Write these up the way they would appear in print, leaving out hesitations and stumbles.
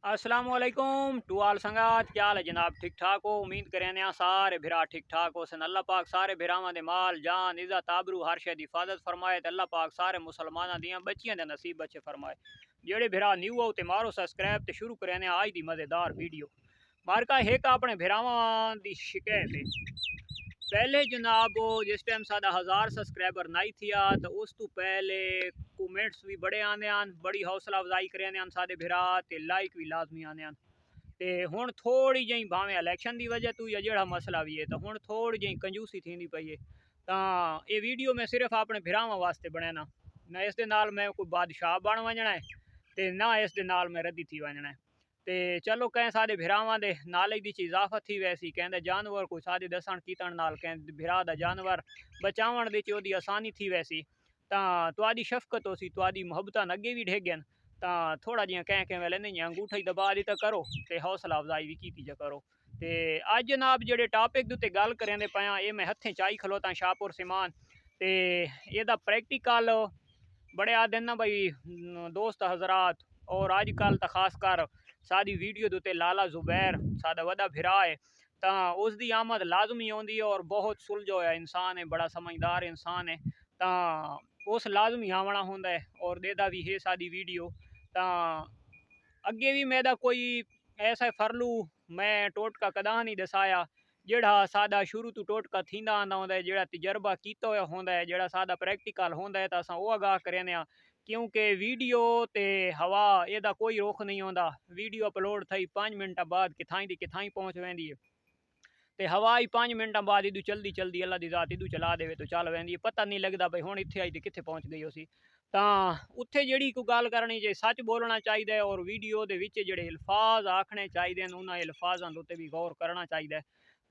अस्सलाम वालेकुम टू आल संगात। क्या हाल है जनाब? ठीक ठाक हो? उम्मीद करें सारे भिरा ठीक ठाक हो सन। अल्लाह पाक सारे भिरावां दे माल जान इज़्ज़त आबरू हर शे दी हिफाजत फरमाए ते अल्लाह पाक सारे मुसलमानां दियां बच्चियां दे नसीब बच्चे फरमाए। जेड़े भिरा न्यू हो ते मारो सब्सक्राइब ते शुरू करें आज दी मज़ेदार वीडियो। मारका एक अपने भिरावां दी शिकायत है। पहले जनाब जिस टाइम सादा 1000 सब्सक्राइबर नहीं थिया तो उस तो पहले कमेंट्स भी बड़े आने बड़ी हौसला अफजाई करें सादे भिरा ते लाइक भी लाजमी आने ते हुण थोड़ी जी भावें इलैक्शन की वजह तो या जड़ा मसला भी है तो हुण थोड़ी जी कंजूसी थी पई है। तो ये वीडियो मैं सिर्फ अपने भिरावां वास्ते बनाना ना इस दे नाल मैं कोई बादशाह बन वजना है ते ना इस दे नाल मैं रद्दी थी वजना है। ते चलो कहें साडे भिरावां दे नाले दी इजाफत थी वैसी कहते जानवर कोई साडे दसन कीतण नाल कहें भिरा दा जानवर बचावन दी ओदी आसानी थी वैसी तां तुहाडी शफकत होसी तुहाडी मुहब्बतां अगे भी ढेगन तां थोड़ा जिहा कहें वेले नहीं अंगूठा ही दबा दी तो करो ते हौसला अफजाई भी की जा करो। ते अज जनाब जेडे टॉपिक दे उत्ते गल करें पाया ये मैं हत्थें चाई खलोता शाहपुर सिमान ते एदा प्रैक्टिकल बड़े आदे ना भाई दोस्त हजरात और अजकल तो खासकर साडी वीडियो के उत्ते लाला जुबैर साडा वड्डा भिरा है तो उसकी आमद लाजमी आती है और बहुत सुलझा होया इंसान है, बड़ा समझदार इंसान है तो उस लाजमी आवना होंदा है और देदा भी है साडी वीडियो। तो अगे भी मेरा कोई ऐसा फरलू मैं टोटका कदा नहीं दसाया जेड़ा सादा शुरू तो टोटका थींदा आंदा होंदा है, जेड़ा तजर्बा कीता होया होंदा है, जेड़ा सादा प्रैक्टिकल होंदा है तो असां वो आगाह करें क्योंकि वीडियो ते हवा एदा कोई रोक नहीं होंदा। वीडियो अपलोड थई 5 मिनट बाद किथाई दी किथाई पहुंच वेंदी है ते हवा ही 5 मिनट बाद इदू चलदी चलदी अल्लाह दी जात इदू चला देवे तो चल वेंदी पता नहीं लगता भाई हुण इत्थे आई ते कित्थे पहुंच गई उसी। तां उत्थे जेड़ी कोई गल करनी जे सच बोलना चाहिए और वीडियो दे विच जेड़े अल्फाज आखने चाहिए उन्हां अल्फाजां दे उत्ते भी गौर करना चाहिए।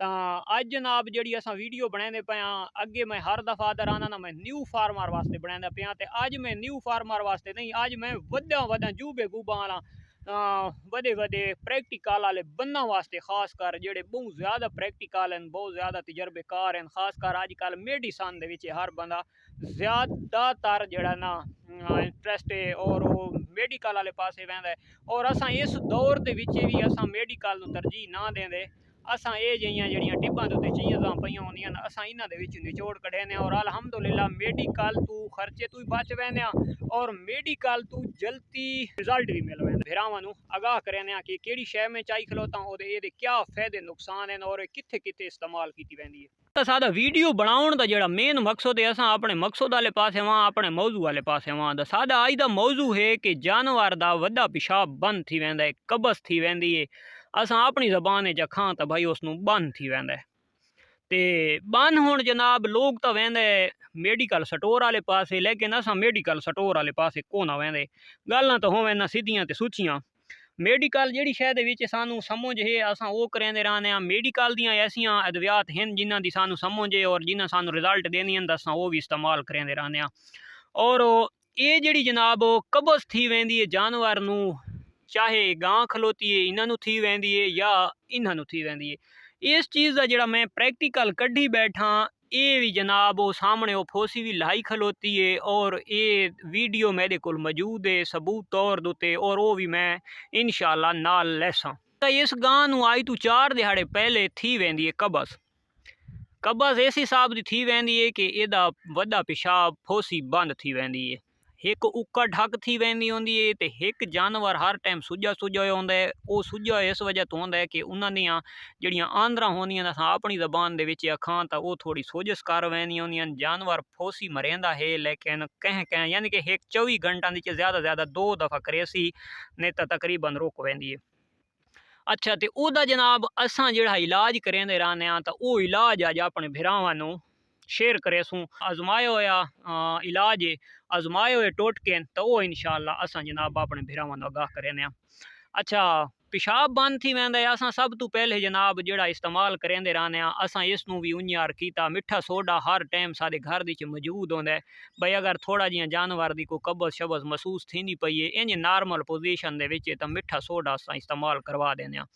तो अज जनाब जी असा वीडियो बनाते पाया अगे मैं हर दफा आना ना मैं न्यू फार्मर वास्ते बनाता पाया तो अज मैं न्यू फार्मर वास्ते नहीं अज मैं वड्डा वड्डा जूबे गूबा वाला वडे वडे प्रैक्टिकल वाले बन्ना वास्ते खास कर जेडे बहुत ज्यादा प्रैक्टिकल हैं बहुत ज्यादा तजर्बेकार हैं खास कर अजकल मेडिसन दे विच हर बंदा ज्यादातर जड़ा ना इंटरस्ट है और वो मेडिकल वाले पासे वहदा है और असा इस दौर दे विच भी असा मेडिकल नूं तरजीह ना देंदे असां ये जिहियां जड़ियां टिब्बां दे उत्ते चीज़ां पईयां होंदियां न असां इन्हां दे विच निचोड़ कढने और अलहमदुलिल्लाह मेडिकल तू खर्चे तू बच वैने और मेडिकल तू जल्दी रिजल्ट भी मिल वैंदा। भिरावां नूं आगाह करने कि केड़ी शै में चाई खलोता ओदे एदे क्या फायदे नुकसान हैं और कित्थे कित्थे इस्तेमाल कीती वैंदी है। तो सादा वीडियो बनाउण दा जेड़ा मेन मकसद है असां अपने मकसद वाले पासे वां अपने मौजू वाले पासे वां दा सादा अज दा मौजू है कि जानवर दा वड्डा पेशाब बंद थी वैंदा है कबस थी वैंदी है असां अपनी जबान च खां तो भाई उसनूं बंद थी वैंदा है ते बन हुण जनाब लोग तो वेंदे मेडिकल स्टोर वाले पासे लेकिन असां मेडिकल स्टोर वाले पासे कोन वेंदे गल्लां तो होवें ना सीधियां ते सुचियां। मेडिकल जिहड़ी शै दे विच सानू समझ है असां वो करेंदे रहने मेडिकल दियां ऐसियां अद्वियात हैं जिन्हां दी सानू समझ है और जिन्हां सानू रिजल्ट देनी हैं असां वो भी इस्तेमाल करेंदे रहने और ये जिहड़ी जनाब कबज थी वेंदी है जानवर नूं चाहे गां खलोती है इन्हों थी वेंदी है या इन्हों थी वेंदी है इस चीज़ का जोड़ा मैं प्रैक्टिकल कढ़ी बैठा ये भी जनाब वो सामने वो फोसी भी लाई खलोती है और ये वीडियो मेरे को मौजूद है सबूत तौर दुते और वो भी मैं इंशाल्लाह नाल लैसा। तो इस गां नूं आई तू 4 दिहाड़े पहले थी वेंदी है कबस कबस इस हिसाब की थी वेंदी है कि एदा वड्डा पेशाब फोसी बंद थी वेंदी है एक उक्का ढक थी वेंदी होंदी है ते एक जानवर हर टाइम सुजा सुजा होंदा है वो सुजा इस वजह तो होंदा है कि उन्हां दियां जड़ियां आंदरां होंदियां असां अपनी जबान दे विच अखां तां वो थोड़ी सोजिश कर वेंदियां होंदियां जानवर फोसी मरेंदा है लेकिन कह यानी कि एक 24 घंटा च ज़्यादा 2 दफ़ा करेसी नहीं तो तकरीबन रोक वेंदी है। अच्छा तो वह जनाब असां जिहड़ा इलाज करेंदे रहने तो वो इलाज अज अपने भिरावां नूं शेयर करेसूँ आजमाया होया इलाज है आजमाए हुए टोटके तो वो इंशाअल्लाह असां जनाब अपने भिरावां नूं आगाह करें। अच्छा पेशाब बंद थी वेंदा है असां सब तो पहले जनाब जिहड़ा इस्तेमाल करेंदे रहने असां इसनूं भी उंजार कीता मिठा सोडा हर टाइम साडे घर दे विच मौजूद होंदा है भाई अगर थोड़ा जिहा जानवर दी कोई कबज शबज महसूस थींदी पई है इंज नॉर्मल पोजीशन दे विच तो मिठा सोडा असां इस्तेमाल करवा देने।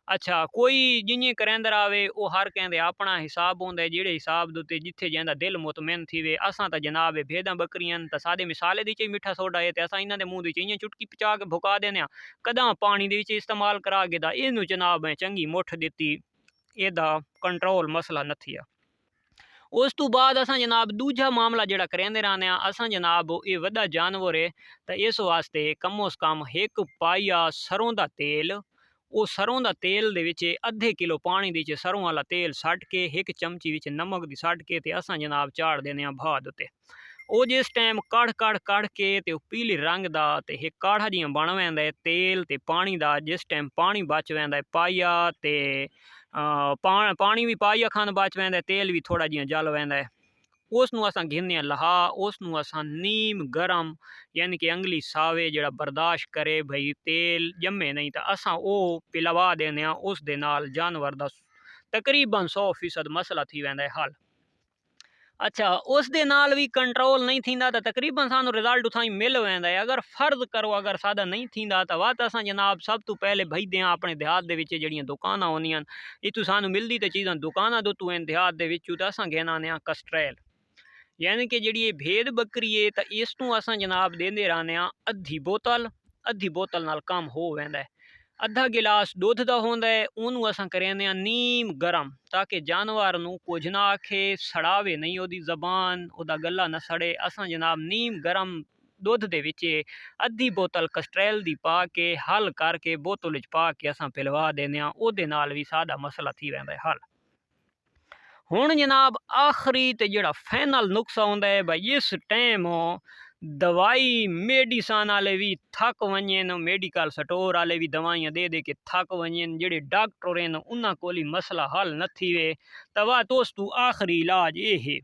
अच्छा कोई जि'यां करेंदर आवे वो हर कहंदे अपना हिसाब होंदा है जेड़े हिसाब दे उत्ते जिथे जंदा दिल मुतमइन थीवे असां तां जनाब भेदां बकरियां तां सादे मिसाले दी च मिठा सोडा है ते असां इन्हां दे मुंह दे इयां चुटकी पचा के भुका देने कदां पानी दे विच इस्तेमाल करागे दा इनू जनाब चंगी मुठ दित्ती एदा कंट्रोल मसला नथी आ उस तो बाद असां जनाब दूजा मामला जेड़ा करेंदे रहने असां जनाब ये वड्डा जानवर है तो इस वास्ते कम उस कम एक पाइया सरों दा तेल वो सरों दा तेल दे विच अद्धे किलो पानी दे विच सरों वाला तेल सट के एक चमची विच नमक दी सट के ते असां जनाब चाड़ देने भाद उत्ते ਉਹ जिस टाइम कड़ के ते पीले रंग दा ते एक काढ़ा जियां बन वैंदा है तेल ते पानी दा जिस टाइम पानी बच वैंदा है पाइया ते पानी भी पाइया खान बच वैंदा है तेल भी थोड़ा जियां जल वैंदा है उसनू असां घिरने लहा उसनू असां नीम गरम यानी कि अंगली सावे जेड़ा बर्दाश्त करे भाई तेल जमे नहीं तो असां वो पिलवा देने उस दे नाल जानवर दा तकरीबन 100% मसला थी वैंदा है हल अच्छा उस दे नाल भी कंट्रोल नहीं थींदा तो तकरीबन सानू रिजल्ट उथाई मिल वेंदा है अगर फर्ज करो अगर सादा नहीं थींदा तो वत असां जनाब सब तो पहले भईदे हैं अपने देहात दे विच जड़ियां दुकानां होंदियां इतू सानू मिलदी ते चीज़ां दुकानां दो तू देहात दे विच तो असां घेना ने कस्ट्रैल यानी कि जी ये भेद बकरी है तो इसनू असां जनाब देंदे रहने अद्धी बोतल नाल काम हो वेंदा है अद्धा गिलास दुध का होंदा है उन्होंने असां करेंदे नीम गरम ताकि जानवर नू कुछ ना आखे सड़ावे नहीं ओदी जबान ओदा गला न सड़े असां जनाब नीम गरम दुध दे विच अद्धी बोतल कस्ट्रैल दी पा के हल करके बोतल विच पा के असां पिलवा देने ओदे नाल भी सादा मसला थी वैंदा है हल हुण जनाब आखिरी ते जेड़ा फाइनल नुक्सा होंदा है भाई इस टाइम दवाई मेडिसन वाले भी थक वञन मेडिकल स्टोर वाले भी दवाइयां दे के थक वञन जेड़े डॉक्टर हैं उन्हां कोल मसला हल न थीवे तवा दोस्तू आखिरी इलाज ये है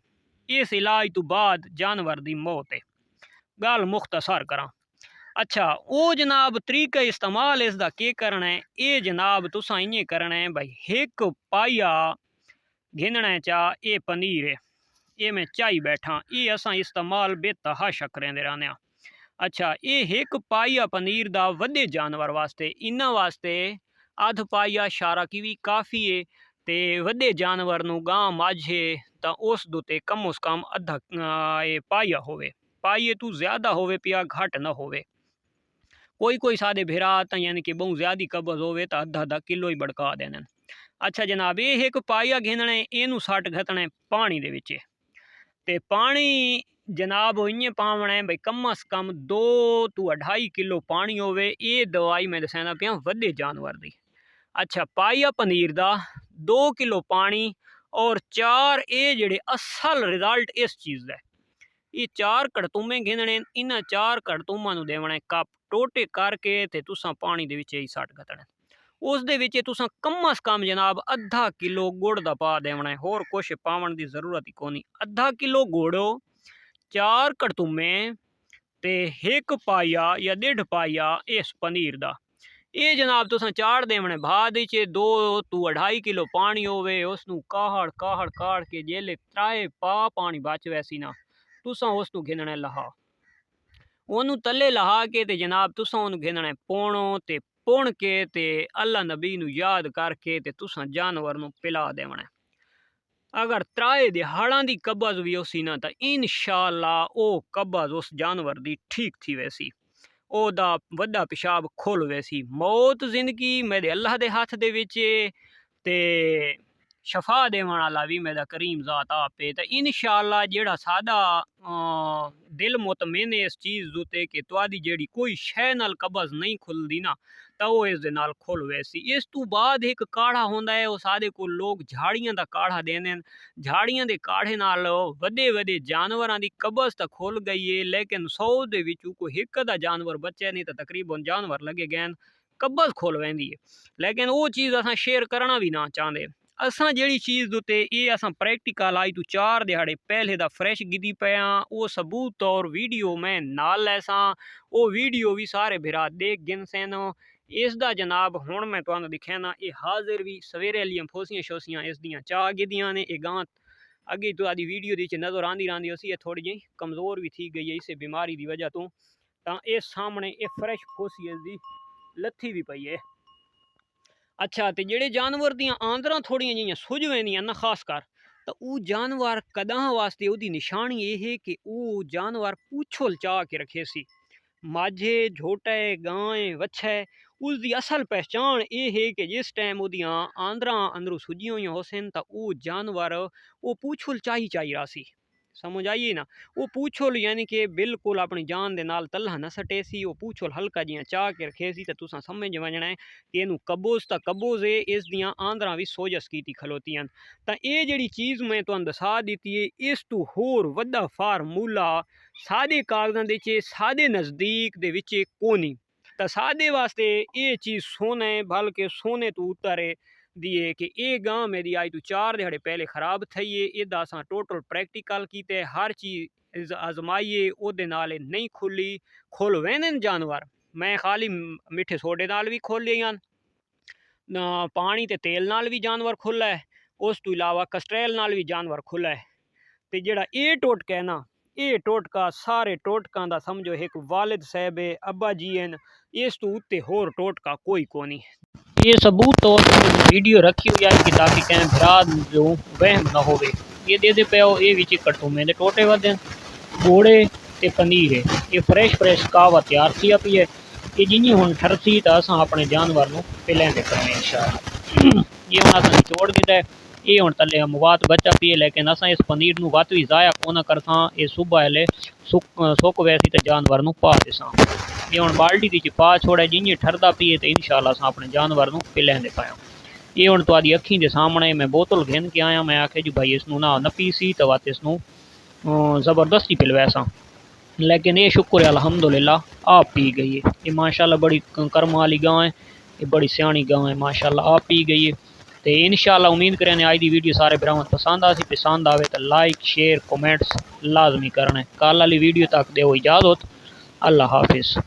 इस इलाज तो बाद जानवर दी मौत है गल मुख्तसर करा अच्छा वो जनाब तरीका इस्तेमाल इसका के करना है ये जनाब तुसा इं करना है भाई एक पाइया घिनना चा ये पनीर है ये मैं चाई बैठा ये असा इस्तेमाल बेतहाशा करेंदे रहने अच्छा ये एक पाइया पनीर दा वड्डे जानवर वास्ते इन्हां वास्ते अध पाइया शारा की भी काफ़ी है ते वड्डे जानवर नू गां मझ है तो उस दुते कम उस कम अद्धा ये पाइया होवे पाइये तू ज़्यादा होवे पिया घट न होवे कोई सादे भिरा तो यानी कि बहुत ज़्यादा कब्ज होवे तो अद्धा अद्धा किलो ही बड़का देने अच्छा जनाब ये एक पाइया घिनने इनू सट घतने पानी दे विच ते पानी जनाब इं पावना है भाई कम अज कम 2 to 2.5 किलो पानी होवे ये दवाई मैं दसाना पिया वड्डे जानवर दी अच्छा पाइया पनीर दा 2 किलो पानी और 4 ये जेड़े असल रिजल्ट इस चीज़ दा ये 4 कड़तूमे घिनने इन्हां 4 कड़तूमां नू देवना कप टोटे करके ते तुसां पानी दे विच ही सट घतने उस दे विच तुसां कम अज कम जनाब अद्धा किलो गुड़ दा पा देवना है होर कुछ पावन की जरूरत ही कोनी अद्धा किलो गुड़ 4 कड़तूमे ते एक पाइया या 1.5 पाइया इस पनीर दा ये जनाब तुसां चाड़ देवने बाद 2 to 2.5 किलो पानी होवे उसनू काहड़ काहड़ काड़ के जेले 3 पा पानी बच वैसी ना तुसां उसनू घिनने लहा ओनू तले लहा के ते जनाब तुसां ओनू घिनने पोणो ते पुण के ते अल्लाह नबी नू याद करके ते तुसां जानवर नू पिला देवना अगर 3 दिहाड़ां दी कब्ज भी उसी ना तो इंशाअल्लाह ओ कब्ज उस जानवर दी ठीक थी वैसी ओदा वड्डा पेशाब खुल वैसी मौत जिंदगी मेरे अल्लाह दे हाथ दे विच ते शफा देवन वाला भी मेरा करीम ज़ात आप है तो इंशाअल्लाह जेड़ा सादा दिल मुतमिन है इस चीज़ उत्ते कि तुहाडी जेड़ी कोई शै नाल कब्ज नहीं खुलदी ना तो वो इस दे नाल खुल वैसी इस तो बाद एक काढ़ा होंदा है वो सादे को लोग झाड़ियां दा काढ़ा देने झाड़ियां दे काढ़े नाल वड्डे वड्डे जानवरां दी कब्ज तो खुल गई है लेकिन 100 दे विचों कोई एक दा जानवर बचे नहीं तो तकरीबन जानवर लगे गए कब्ज खुल वेंदी है लेकिन वो चीज़ असां शेयर करना भी ना चाहते असां जेड़ी चीज़ उत्ते ये असां प्रैक्टिकल आई तो 4 दिहाड़े पहले दा फ्रैश गिदी पिया वो सबूत और वीडियो मैं नाल लैसा वो वीडियो भी सारे भिरा देख गिन सैन इसदा जनाब हुण मैं तुहानू दिखाना ना ये हाजिर भी सवेरे वालियां फोसियां शोसियां इस दियां चा गिदियां ने ये गां अगे तो आदि वीडियो दी नज़र आंदी रही उसी ये थोड़ी जी कमज़ोर भी थी गई है इस बीमारी की वजह तो ये सामने ये फ्रैश फोसी इसकी लथी भी पई है अच्छा, तो जेड़े जानवर दियां आंदरां थोड़ियां जिहियां सुज वेंदियां ना खास कर, तो वो जानवर कदां वास्ते उहदी निशानी ये है कि वो जानवर पूछल चा के रखे सी। माझे, झोटे, गाय, वच्छे, उसकी असल पहचान ये है कि जिस टाइम उदियां आंदरां अंदरों सुजियां हुई होसन तो वो जानवर वो पूछल चाही चाही रासी। समझ आइए ना, वो पूछल यानी कि बिल्कुल अपनी जान दे नाल तल्ला न सटे सी, वो पूछल हल्का जिहा चाह के रखे सी, तो तुसां समझ वजना है कि इनू कबोज ता कबोज है, इस दियां आंदरां भी सोजस कीती खलोतियां। तो ये जेड़ी चीज़ मैं तुहानू दसा दी है, इस तू होर वड्डा फार्मूला सादे कागजां दे च सादे नज़दीक दे विच कोनी। तो सादे वास्ते ये चीज़ सोना है, बल्कि सोने तो उतर है दिए कि ये गांव मेरी आज तो 4 दिहाड़े पहले खराब थी है। इदा असां टोटल प्रैक्टिकल कीते, हर चीज़ आजमाइए, ओदे नाल नहीं खुली। खुल वेंदे जानवर, मैं खाली मिठे सोडे नाल भी खोल लिया, पानी ते तेल नाल भी जानवर खुला है, उस तो इलावा कस्ट्रैल नाल भी जानवर खुला है। तो जेड़ा ये टोटका है ना, ये टोटका सारे टोटकां दा समझो एक वालिद साहब है, अब्बा जी हैं, इस तो उत्ते होर टोटका कोई कोनी। ये सबूत तौर पर वीडियो रखी हुई है कि ताकि कहीं भरा जो वहम ना होवे। ये दे पे ये विच कट्टू में टोटे वधे घोड़े ते पनीर है, ये फ्रेश कावा तैयार थी पी है। ये जिनी हुन ठरसी तो असां अपने जानवर नूं पिलांदे पए इंशाअल्लाह। ये हुन असां निचोड़ दिता है, ये हुन तले वात बचा पिए, लेकिन असां इस पनीर नूं वत भी ज़ाया कोन करसां। ये सुबह हले सुक वैसी तो जानवर नूं पा देसां। ये हुन बाल्टी दी पा छोड़े, जिनी ठरदा पिए तो इंशाअल्लाह असां अपने जानवर नूं पिलांदे पायां। ये हुन तुहाडी अखीं दे सामने मैं बोतल घेन के आया, मैं आखे जी भाई इसनूं ना न पीसी तो वत इसनूं ज़बरदस्ती पिलवैसां, लेकिन ये शुक्र है अल्हम्दुलिल्लाह आप पी गई है। ये माशाल्लाह बड़ी कर्म वाली गांव है, ये बड़ी सियाणी गांव है माशाल्लाह, आप पी गई है। तो इंशाअल्लाह उम्मीद करें आज की वीडियो सारे भरावां पसंद आसी, पसंद आवे तो लाइक शेयर कमेंट्स लाजमी करना है। कल वाली वीडियो तक दो इजाज़त, अल्लाह हाफिज़।